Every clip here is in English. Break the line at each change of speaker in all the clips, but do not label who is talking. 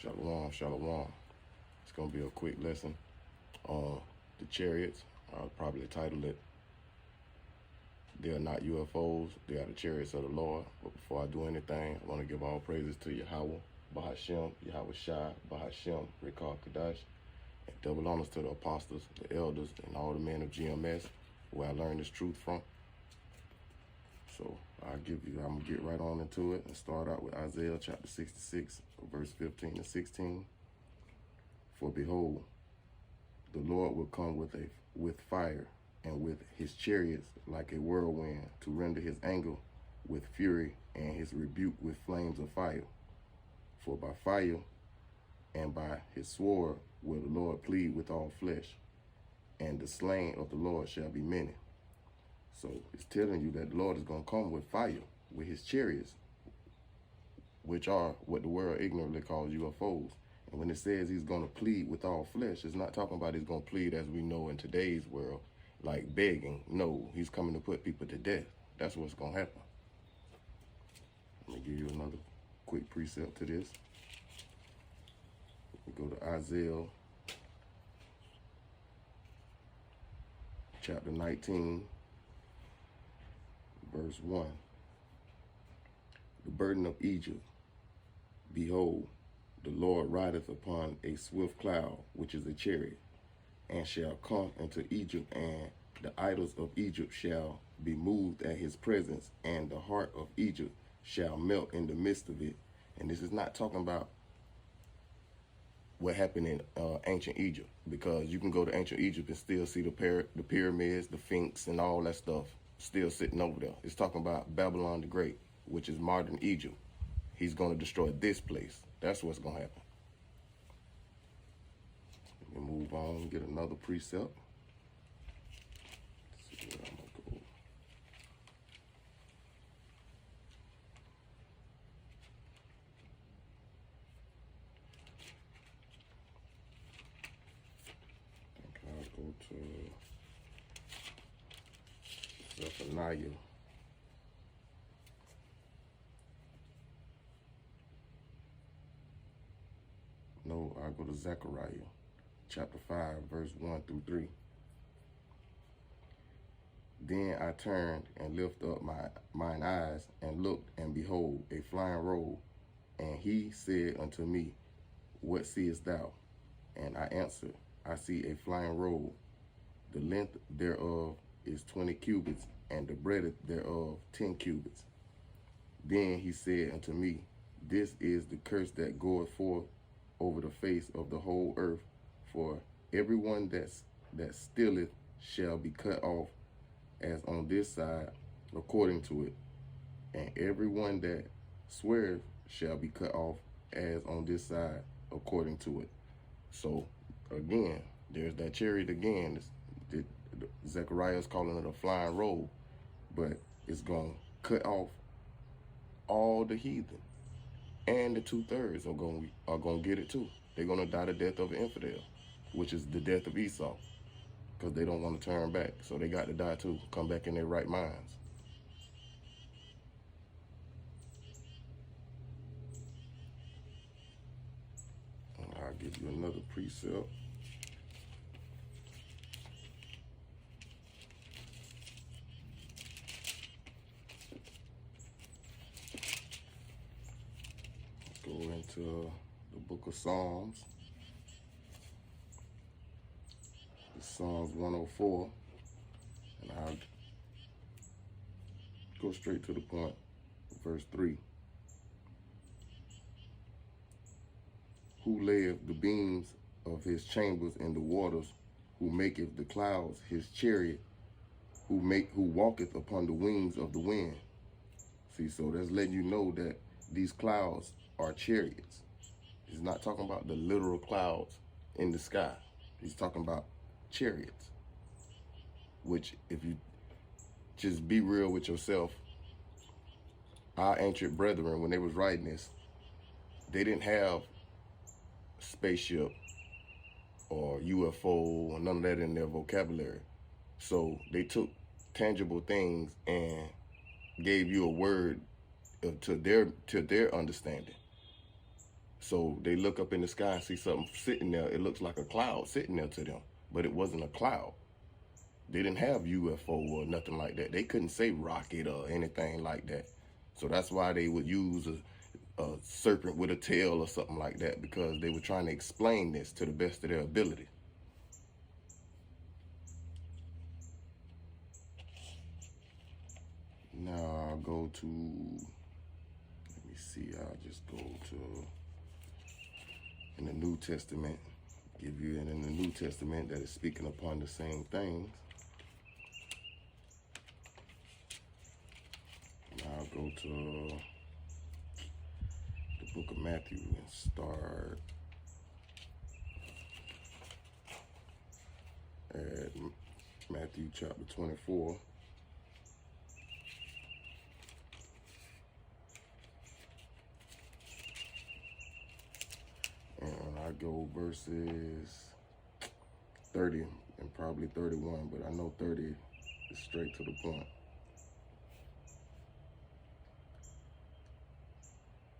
Shalom, shalom. It's going to be a quick lesson on the chariots. I'll probably title it, "They are not UFOs, they are the chariots of the Lord." But before I do anything, I want to give all praises to Yahweh, Bahashem, Yahweh Shai, Bahashem, Rekar Kadash, and double honors to the apostles, the elders, and all the men of GMS, where I learned this truth from. So I'm going to get right on into it and start out with Isaiah chapter 66, verse 15 and 16. "For behold, the Lord will come with fire, and with his chariots like a whirlwind, to render his anger with fury, and his rebuke with flames of fire. For by fire and by his sword will the Lord plead with all flesh, and the slain of the Lord shall be many." So it's telling you that the Lord is going to come with fire, with his chariots, which are what the world ignorantly calls UFOs. And when it says he's going to plead with all flesh, it's not talking about he's going to plead as we know in today's world, like begging. No, he's coming to put people to death. That's what's going to happen. Let me give you another quick precept to this. We go to Isaiah chapter 19, verse 1. "The burden of Egypt, behold, the Lord rideth upon a swift cloud, which is a chariot, and shall come into Egypt, and the idols of Egypt shall be moved at his presence, and the heart of Egypt shall melt in the midst of it." And this is not talking about what happened in ancient Egypt, because you can go to ancient Egypt and still see the pyramids, the Sphinx, and all that stuff still sitting over there. It's talking about Babylon the Great, which is modern Egypt. He's going to destroy this place. That's what's going to happen. Let me move on and get another precept. Let's see where I'm going to go. I think I'll go to Zephaniah. No, I'll go to Zechariah chapter 5, verse 1 through 3. "Then I turned and lifted up mine eyes, and looked, and behold, a flying roll. And he said unto me, What seest thou? And I answered, I see a flying roll. The length thereof is 20 cubits, and the breadth thereof 10 cubits. Then he said unto me, This is the curse that goeth forth over the face of the whole earth, for everyone that stealeth shall be cut off as on this side according to it, and everyone that sweareth shall be cut off as on this side according to it." So again, there's that chariot again. Zechariah is calling it a flying roll, but it's going to cut off all the heathen. And the 2/3 are going to get it too. They're going to die the death of an infidel, which is the death of Esau, because they don't want to turn back. So they got to die too, come back in their right minds. And I'll give you another precept. Go into the book of Psalms. It's Psalms 104. And I'll go straight to the point. Verse 3. "Who layeth the beams of his chambers in the waters, who maketh the clouds his chariot, who walketh upon the wings of the wind." See, so that's letting you know that these clouds are chariots. He's not talking about the literal clouds in the sky. He's talking about chariots, which, if you just be real with yourself, our ancient brethren, when they was writing this, they didn't have spaceship or UFO or none of that in their vocabulary. So they took tangible things and gave you a word to their understanding. So they look up in the sky and see something sitting there. It looks like a cloud sitting there to them, but it wasn't a cloud. They didn't have UFO or nothing like that. They couldn't say rocket or anything like that. So that's why they would use a serpent with a tail or something like that, because they were trying to explain this to the best of their ability. Now I'll go to, let me see, I'll just go to, in the New Testament, give you in the New Testament that is speaking upon the same things. I'll go to the book of Matthew and start at Matthew chapter 24. And I go verses 30 and probably 31, but I know 30 is straight to the point.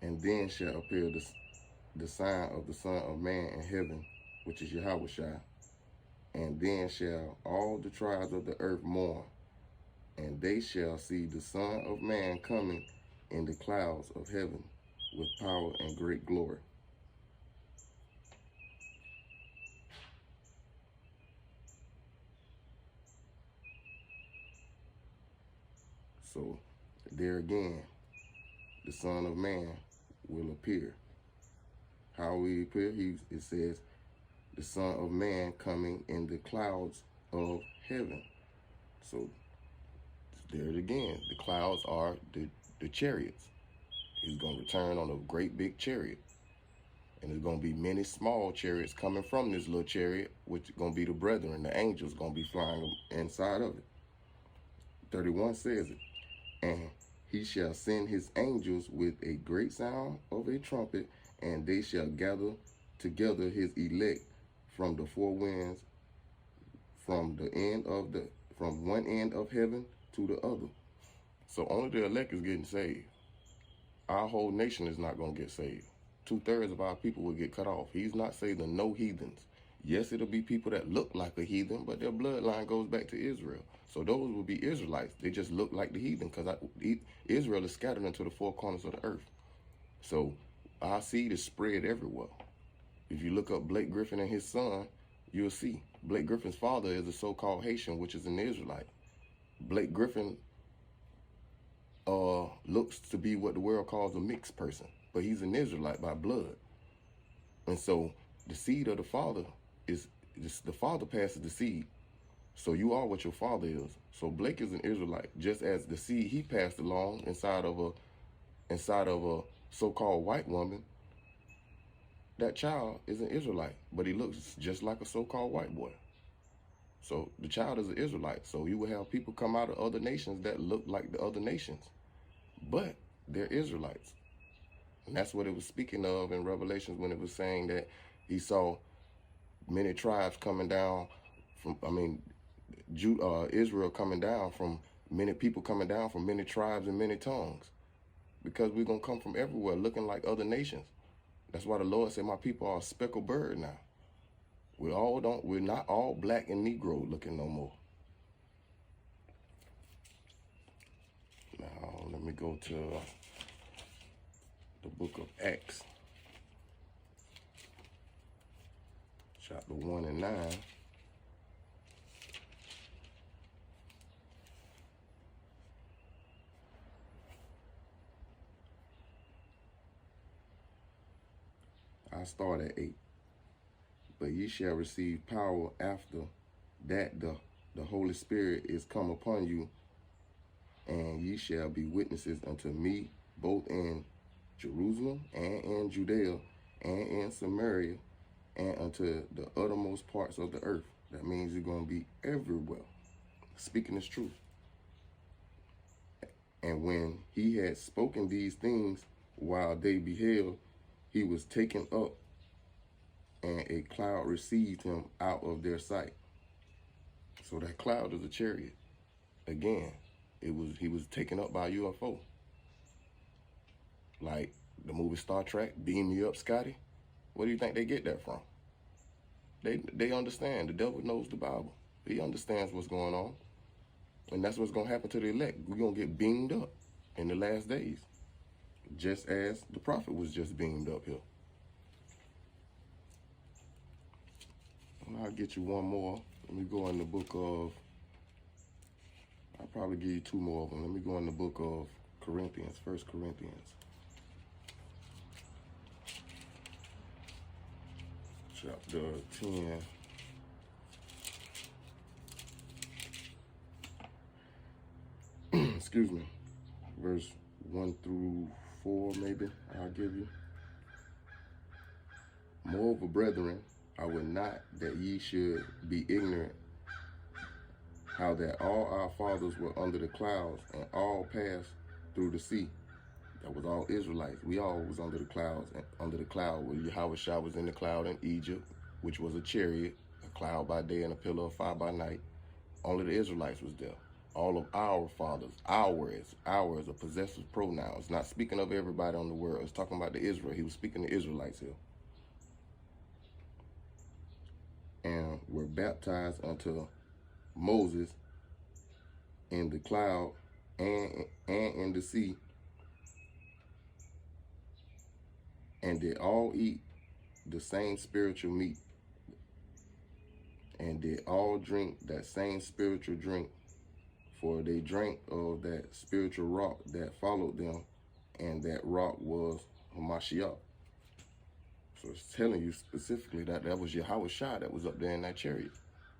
And then shall appear the sign of the Son of Man in heaven, which is Yahushua. And then shall all the tribes of the earth mourn, and they shall see the Son of Man coming in the clouds of heaven with power and great glory. So there again, the Son of Man will appear. How will he appear? It says, the Son of Man coming in the clouds of heaven. So there it again. The clouds are the chariots. He's going to return on a great big chariot. And there's going to be many small chariots coming from this little chariot, which is going to be the brethren. The angels going to be flying inside of it. 31 says it. And he shall send his angels with a great sound of a trumpet, and they shall gather together his elect from the four winds, from one end of heaven to the other. So only the elect is getting saved. Our whole nation is not going to get saved. 2/3 of our people will get cut off. He's not saving no heathens. Yes, it'll be people that look like a heathen, but their bloodline goes back to Israel. So those will be Israelites. They just look like the heathen, because Israel is scattered into the four corners of the earth. So our seed is spread everywhere. If you look up Blake Griffin and his son, you'll see. Blake Griffin's father is a so-called Haitian, which is an Israelite. Blake Griffin looks to be what the world calls a mixed person, but he's an Israelite by blood. And so the seed of the father the father passes the seed. So you are what your father is. So Blake is an Israelite, just as the seed he passed along inside of a so-called white woman. That child is an Israelite, but he looks just like a so-called white boy. So the child is an Israelite. So you will have people come out of other nations that look like the other nations, but they're Israelites. And that's what it was speaking of in Revelations, when it was saying that he saw many tribes coming down from, Israel coming down from many people coming down from many tribes and many tongues, because we're going to come from everywhere looking like other nations. That's why the Lord said, my people are a speckled bird now. We're not all black and Negro looking no more. Now, let me go to the book of Acts, chapter 1 and 9. I start at 8. But ye shall receive power after that the Holy Spirit is come upon you, and ye shall be witnesses unto me both in Jerusalem and in Judea and in Samaria and unto the uttermost parts of the earth. That means you're going to be everywhere, speaking this truth. And when he had spoken these things, while they beheld, he was taken up, and a cloud received him out of their sight. So that cloud is a chariot. Again, he was taken up by a UFO. Like The movie Star Trek, Beam Me Up, Scotty. Where do you think they get that from? They understand. The devil knows the Bible. He understands what's going on. And that's what's going to happen to the elect. We're going to get beamed up in the last days. Just as the prophet was just beamed up here. And I'll get you one more. Let me go in the book of, I'll probably give you two more of them. Let me go in the book of Corinthians, 1 Corinthians. Chapter 10. Excuse me. Verse 1 through 4, maybe, I'll give you. Moreover, brethren, I would not that ye should be ignorant how that all our fathers were under the clouds and all passed through the sea. That was all Israelites. We all was under the clouds, and under the cloud where Yahweh was in the cloud in Egypt, which was a chariot, a cloud by day and a pillar of fire by night. Only the Israelites was there. All of our fathers, ours a possessive pronoun. It's not speaking of everybody on the world. It's talking about the Israel. He was speaking to Israelites here. And were baptized unto Moses in the cloud and in the sea, and did all eat the same spiritual meat, and did all drink that same spiritual drink, for they drank of that spiritual rock that followed them, and that rock was Hamashiach. So it's telling you specifically that was Yahweh that was up there in that chariot.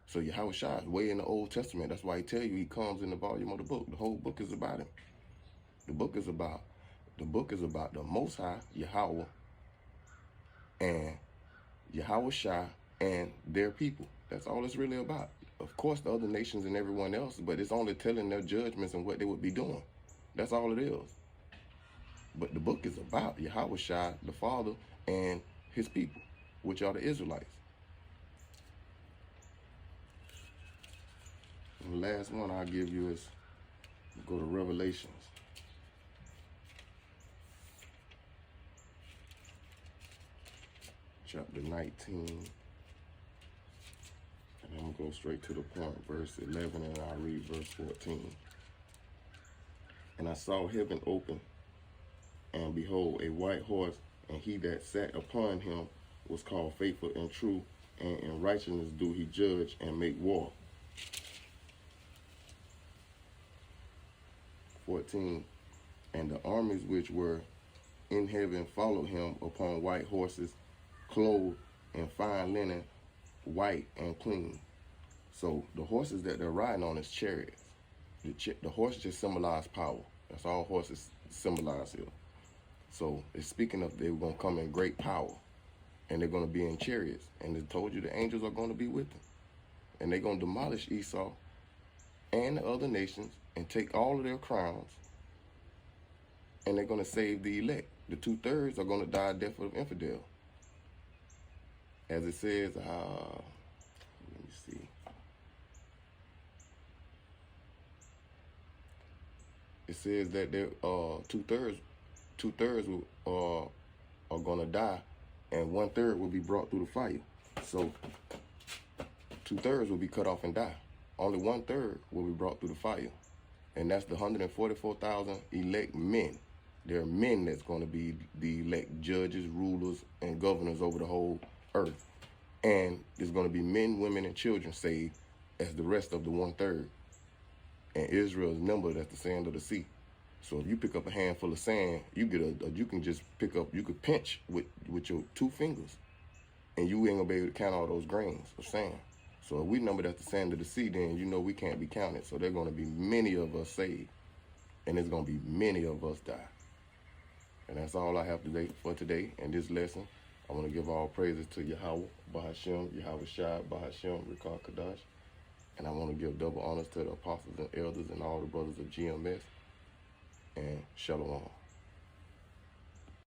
So Yahweh is way in the Old Testament. That's why he tell you he comes in the volume of the book. The whole book is about him. The book is about the Most High, Yahweh, and Yahweh and their people. That's all it's really about. Of course, the other nations and everyone else, but it's only telling their judgments and what they would be doing. That's all it is. But the book is about Yahweh the Father, and his people, which are the Israelites. And the last one I'll give you is go to Revelations. Chapter 19. And I'm going to go straight to the point, verse 11, and I'll read verse 14. And I saw heaven open, and behold, a white horse, and he that sat upon him was called Faithful and True, and in righteousness do he judge and make war. 14. And the armies which were in heaven followed him upon white horses, clothed in fine linen, white and clean. So the horses that they're riding on is chariots. The horse just symbolize power. That's all horses symbolize here. So it's speaking of they were going to come in great power, and they're going to be in chariots. And it told you the angels are going to be with them. And they're going to demolish Esau and the other nations and take all of their crowns, and they're going to save the elect. The 2/3 are going to die a death of infidel. As it says, let me see. It says that there 2/3 are going to die, and 1/3 will be brought through the fire. So 2/3 will be cut off and die. Only 1/3 will be brought through the fire. And that's the 144,000 elect men. There are men that's going to be the elect judges, rulers, and governors over the whole earth. And there's going to be men, women, and children saved as the rest of the 1/3. And Israel is numbered as the sand of the sea. So if you pick up a handful of sand, you can just pick up, you could pinch with your 2 fingers, and you ain't gonna be able to count all those grains of sand. So if we numbered as the sand of the sea, then you know we can't be counted. So there are gonna be many of us saved, and there's gonna be many of us die. And that's all I have for today in this lesson. I want to give all praises to Yahweh, Bahashem, Yahweh Shai, Bahashem, Rikar Kadash. And I want to give double honors to the apostles and elders and all the brothers of GMS. And Shalom.